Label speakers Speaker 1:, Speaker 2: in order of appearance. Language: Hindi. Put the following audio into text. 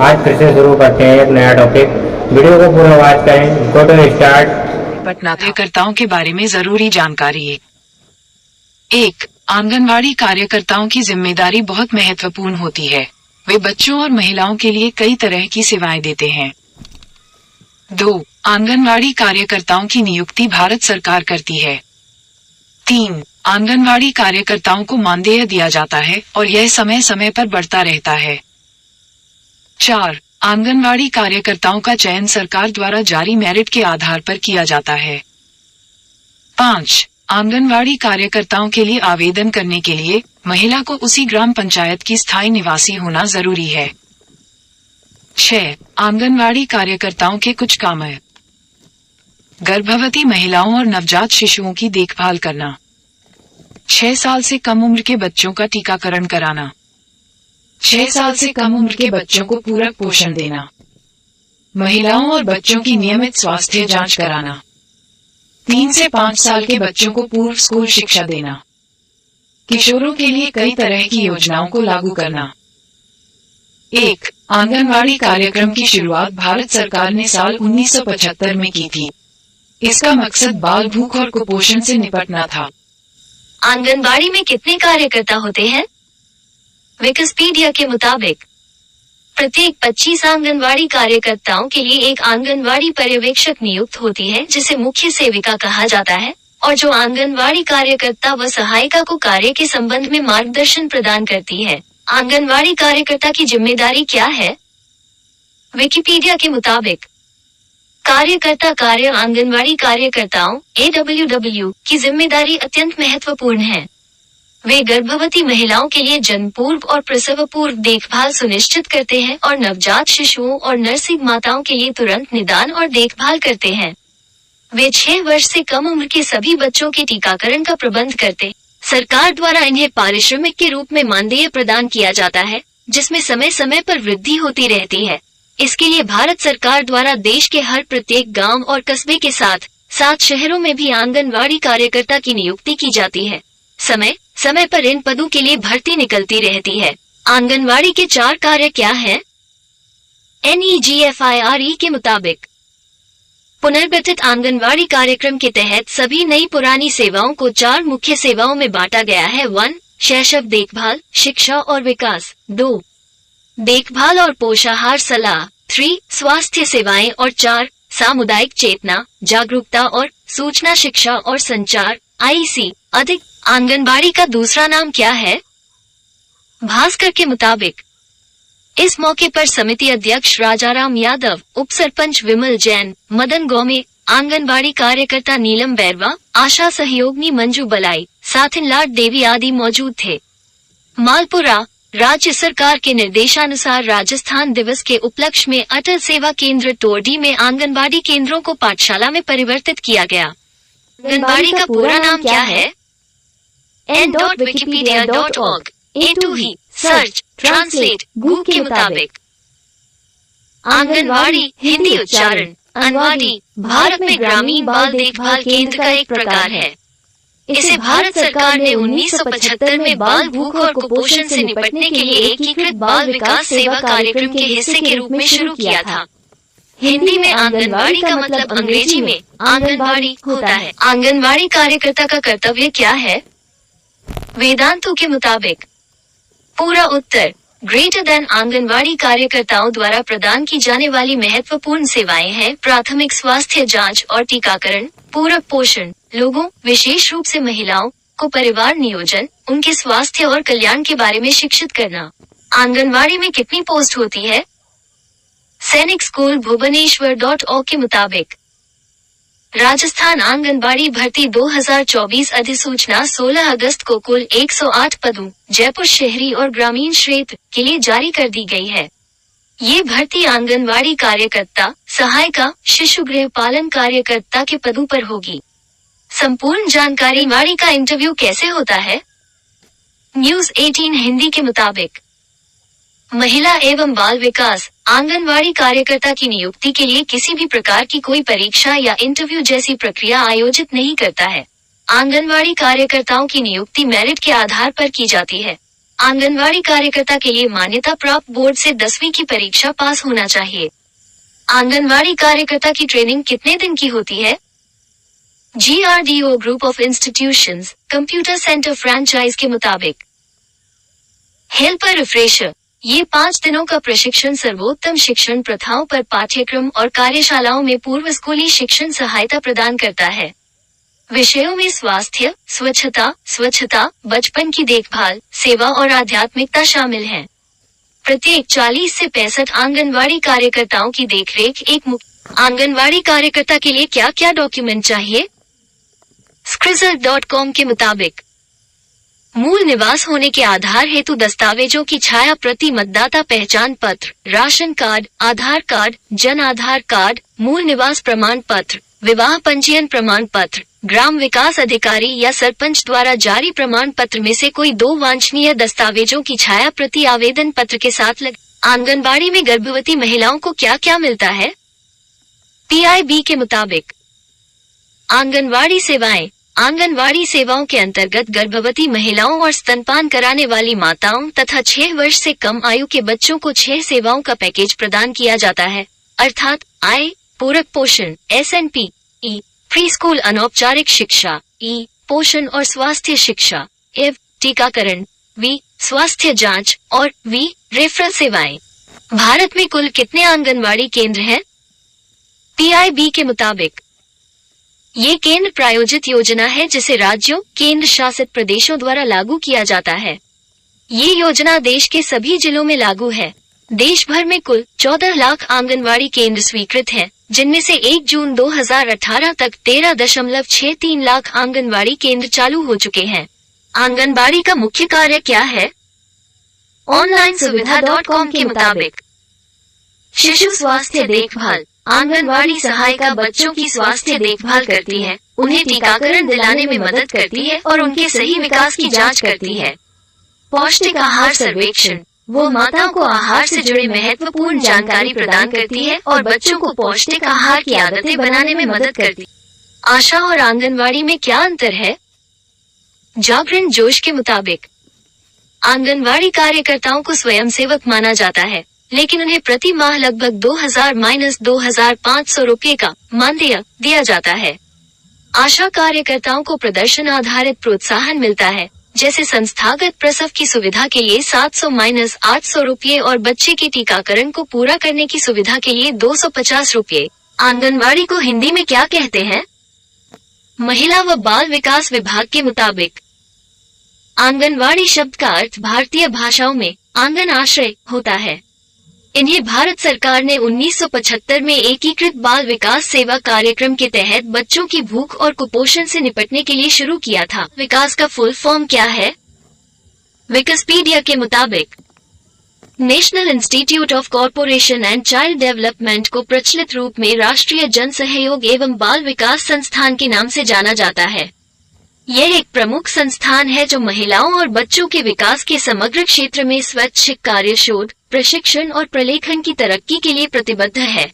Speaker 1: आज फिर से शुरू करते हैं एक नया टॉपिक। वीडियो को पूरा वॉच करें। Go to start.
Speaker 2: पटना कार्यकर्ताओं के बारे में जरूरी जानकारी। 1. आंगनवाड़ी कार्यकर्ताओं की जिम्मेदारी बहुत महत्वपूर्ण होती है। वे बच्चों और महिलाओं के लिए कई तरह की सेवाएं देते हैं। 2. आंगनवाड़ी कार्यकर्ताओं की नियुक्ति भारत सरकार करती है। 3. आंगनवाड़ी कार्यकर्ताओं को मानदेय दिया जाता है और यह समय समय पर बढ़ता रहता है। 4. आंगनवाड़ी कार्यकर्ताओं का चयन सरकार द्वारा जारी मेरिट के आधार पर किया जाता है। 5. आंगनवाड़ी कार्यकर्ताओं के लिए आवेदन करने के लिए महिला को उसी ग्राम पंचायत की स्थायी निवासी होना जरूरी है। 6. आंगनवाड़ी कार्यकर्ताओं के कुछ काम है। गर्भवती महिलाओं और नवजात शिशुओं की देखभाल करना। 6 साल से कम उम्र के बच्चों का टीकाकरण कराना। 6 साल से कम उम्र के बच्चों को पूरक पोषण देना। महिलाओं और बच्चों की नियमित स्वास्थ्य जांच कराना। 3 से 5 साल के बच्चों को पूर्व स्कूल शिक्षा देना। किशोरों के लिए कई तरह की योजनाओं को लागू करना। 1. आंगनवाड़ी कार्यक्रम की शुरुआत भारत सरकार ने साल 1975 में की थी। इसका मकसद बाल भूख और कुपोषण से निपटना था।
Speaker 3: आंगनबाड़ी में कितने कार्यकर्ता होते हैं? विकिपीडिया के मुताबिक प्रत्येक 25 आंगनवाड़ी कार्यकर्ताओं के लिए एक आंगनवाड़ी पर्यवेक्षक नियुक्त होती है, जिसे मुख्य सेविका कहा जाता है, और जो आंगनवाड़ी कार्यकर्ता व सहायिका को कार्य के संबंध में मार्गदर्शन प्रदान करती है। आंगनवाड़ी कार्यकर्ता की जिम्मेदारी क्या है? विकिपीडिया के मुताबिक कार्यकर्ता कार्य आंगनवाड़ी कार्यकर्ताओं AWW की जिम्मेदारी अत्यंत महत्वपूर्ण है। वे गर्भवती महिलाओं के लिए जन्म पूर्व और प्रसव पूर्व देखभाल सुनिश्चित करते हैं और नवजात शिशुओं और नर्सिंग माताओं के लिए तुरंत निदान और देखभाल करते हैं। वे 6 वर्ष से कम उम्र के सभी बच्चों के टीकाकरण का प्रबंध करते। सरकार द्वारा इन्हें पारिश्रमिक के रूप में मानदेय प्रदान किया जाता है, जिसमें समय समय पर वृद्धि होती रहती है। इसके लिए भारत सरकार द्वारा देश के हर प्रत्येक गांव और कस्बे के साथ 7 शहरों में भी आंगनवाड़ी कार्यकर्ता की नियुक्ति की जाती है। समय समय पर इन पदों के लिए भर्ती निकलती रहती है। आंगनवाड़ी के 4 कार्य क्या हैं? NEGFIRE के मुताबिक पुनर्गठित आंगनवाड़ी कार्यक्रम के तहत सभी नई पुरानी सेवाओं को 4 मुख्य सेवाओं में बांटा गया है। 1. शैशव देखभाल, शिक्षा और विकास। 2. देखभाल और पोषाहार सलाह। 3. स्वास्थ्य सेवाएं और 4. सामुदायिक चेतना, जागरूकता और सूचना शिक्षा और संचार IC। अधिक आंगनबाड़ी का दूसरा नाम क्या है? भास्कर के मुताबिक इस मौके पर समिति अध्यक्ष राजाराम यादव, उप सरपंच विमल जैन, मदन गौमे, आंगनबाड़ी कार्यकर्ता नीलम बैरवा, आशा सहयोगनी मंजू बलाई, साथिन लाड देवी आदि मौजूद थे। मालपुरा राज्य सरकार के निर्देशानुसार राजस्थान दिवस के उपलक्ष्य में अटल सेवा केंद्र टोरडी में आंगनबाड़ी केंद्रों को पाठशाला में परिवर्तित किया गया। आंगनबाड़ी का पूरा नाम क्या है? n.wikipedia.org A2 ही सर्च ट्रांसलेट गूगल के मुताबिक आंगनवाड़ी हिंदी उच्चारण आंगनवाड़ी भारत में ग्रामीण बाल देखभाल केंद्र का एक प्रकार है। इसे भारत सरकार ने 1975 में बाल भूख और कुपोषण से निपटने के लिए एकीकृत बाल विकास सेवा कार्यक्रम के हिस्से के रूप में शुरू किया था। हिंदी में आंगनवाड़ी का मतलब अंग्रेजी में आंगनवाड़ी होता है। आंगनवाड़ी कार्यकर्ता का कर्तव्य क्या है? वेदांतों के मुताबिक पूरा उत्तर ग्रेटर देन आंगनवाड़ी कार्यकर्ताओं द्वारा प्रदान की जाने वाली महत्वपूर्ण सेवाएं हैं प्राथमिक स्वास्थ्य जांच और टीकाकरण, पूरक पोषण, लोगों विशेष रूप से महिलाओं को परिवार नियोजन, उनके स्वास्थ्य और कल्याण के बारे में शिक्षित करना। आंगनवाड़ी में कितनी पोस्ट होती है? सैनिक स्कूल भुवनेश्वर.org के मुताबिक राजस्थान आंगनबाड़ी भर्ती 2024 अधिसूचना 16 अगस्त को कुल 108 पदों जयपुर शहरी और ग्रामीण क्षेत्र के लिए जारी कर दी गई है। ये भर्ती आंगनबाड़ी कार्यकर्ता, सहायिका, शिशु गृह पालन कार्यकर्ता के पदों पर होगी। संपूर्ण जानकारी आंगनबाड़ी का इंटरव्यू कैसे होता है? न्यूज 18 हिंदी के मुताबिक महिला एवं बाल विकास आंगनवाड़ी कार्यकर्ता की नियुक्ति के लिए किसी भी प्रकार की कोई परीक्षा या इंटरव्यू जैसी प्रक्रिया आयोजित नहीं करता है। आंगनवाड़ी कार्यकर्ताओं की नियुक्ति मेरिट के आधार पर की जाती है। आंगनवाड़ी कार्यकर्ता के लिए मान्यता प्राप्त बोर्ड से 10वीं की परीक्षा पास होना चाहिए। आंगनवाड़ी कार्यकर्ता की ट्रेनिंग कितने दिन की होती है? GRDO group of institutions computer centre franchise के मुताबिक हेल्पर रिफ्रेशर, ये 5 दिनों का प्रशिक्षण सर्वोत्तम शिक्षण प्रथाओं पर पाठ्यक्रम और कार्यशालाओं में पूर्व स्कूली शिक्षण सहायता प्रदान करता है। विषयों में स्वास्थ्य, स्वच्छता, बचपन की देखभाल, सेवा और आध्यात्मिकता शामिल हैं। प्रत्येक 40 से 65 आंगनवाड़ी कार्यकर्ताओं की देखरेख एक मुख्य आंगनवाड़ी कार्यकर्ता के लिए क्या क्या डॉक्यूमेंट चाहिए? Scrizzle.com के मुताबिक मूल निवास होने के आधार हेतु दस्तावेजों की छाया प्रति, मतदाता पहचान पत्र, राशन कार्ड, आधार कार्ड, जन आधार कार्ड, मूल निवास प्रमाण पत्र, विवाह पंजीयन प्रमाण पत्र, ग्राम विकास अधिकारी या सरपंच द्वारा जारी प्रमाण पत्र में से कोई 2 वांछनीय दस्तावेजों की छाया प्रति आवेदन पत्र के साथ लग। आंगनबाड़ी में गर्भवती महिलाओं को क्या क्या मिलता है? PIB के मुताबिक आंगनवाड़ी सेवाएं, आंगनवाड़ी सेवाओं के अंतर्गत गर्भवती महिलाओं और स्तनपान कराने वाली माताओं तथा 6 वर्ष से कम आयु के बच्चों को 6 सेवाओं का पैकेज प्रदान किया जाता है, अर्थात I, पूरक पोषण SNP, E, प्री स्कूल अनौपचारिक शिक्षा, E, पोषण और स्वास्थ्य शिक्षा, IV, टीकाकरण, V, स्वास्थ्य जांच और V, रेफरल सेवाएं। भारत में कुल कितने आंगनवाड़ी केंद्र हैं? PIB के मुताबिक ये केंद्र प्रायोजित योजना है जिसे राज्यों, केंद्र शासित प्रदेशों द्वारा लागू किया जाता है। ये योजना देश के सभी जिलों में लागू है। देश भर में कुल 14 लाख आंगनवाड़ी केंद्र स्वीकृत हैं, जिनमें से 1 जून 2018 तक 13.63 लाख आंगनवाड़ी केंद्र चालू हो चुके हैं। आंगनबाड़ी का मुख्य कार्य क्या है? ऑनलाइन सुविधा.com के मुताबिक शिशु स्वास्थ्य देखभाल, आंगनवाड़ी सहायिका बच्चों की स्वास्थ्य देखभाल करती है, उन्हें टीकाकरण दिलाने में मदद करती है और उनके सही विकास की जांच करती है। पौष्टिक आहार सर्वेक्षण, वो माताओं को आहार से जुड़े महत्वपूर्ण जानकारी प्रदान करती है और बच्चों को पौष्टिक आहार की आदतें बनाने में मदद करती है। आशा और आंगनवाड़ी में क्या अंतर है? जागरण जोश के मुताबिक आंगनवाड़ी कार्यकर्ताओं को स्वयंसेवक माना जाता है, लेकिन उन्हें प्रति माह लगभग 2,000-2,500 रुपये का मानदेय दिया जाता है। आशा कार्यकर्ताओं को प्रदर्शन आधारित प्रोत्साहन मिलता है, जैसे संस्थागत प्रसव की सुविधा के लिए 700-800 रुपये और बच्चे के टीकाकरण को पूरा करने की सुविधा के लिए 250 रुपये। आंगनवाड़ी को हिंदी में क्या कहते हैं? महिला व बाल विकास विभाग के मुताबिक आंगनवाड़ी शब्द का अर्थ भारतीय भाषाओं में आंगन आश्रय होता है। इन्हें भारत सरकार ने 1975 में एकीकृत बाल विकास सेवा कार्यक्रम के तहत बच्चों की भूख और कुपोषण से निपटने के लिए शुरू किया था। विकास का फुल फॉर्म क्या है? विकिपीडिया के मुताबिक national institute of corporation and child development को प्रचलित रूप में राष्ट्रीय जन सहयोग एवं बाल विकास संस्थान के नाम से जाना जाता है। यह एक प्रमुख संस्थान है जो महिलाओं और बच्चों के विकास के समग्र क्षेत्र में स्वैच्छिक कार्य, शोध, प्रशिक्षण और प्रलेखन की तरक्की के लिए प्रतिबद्ध है।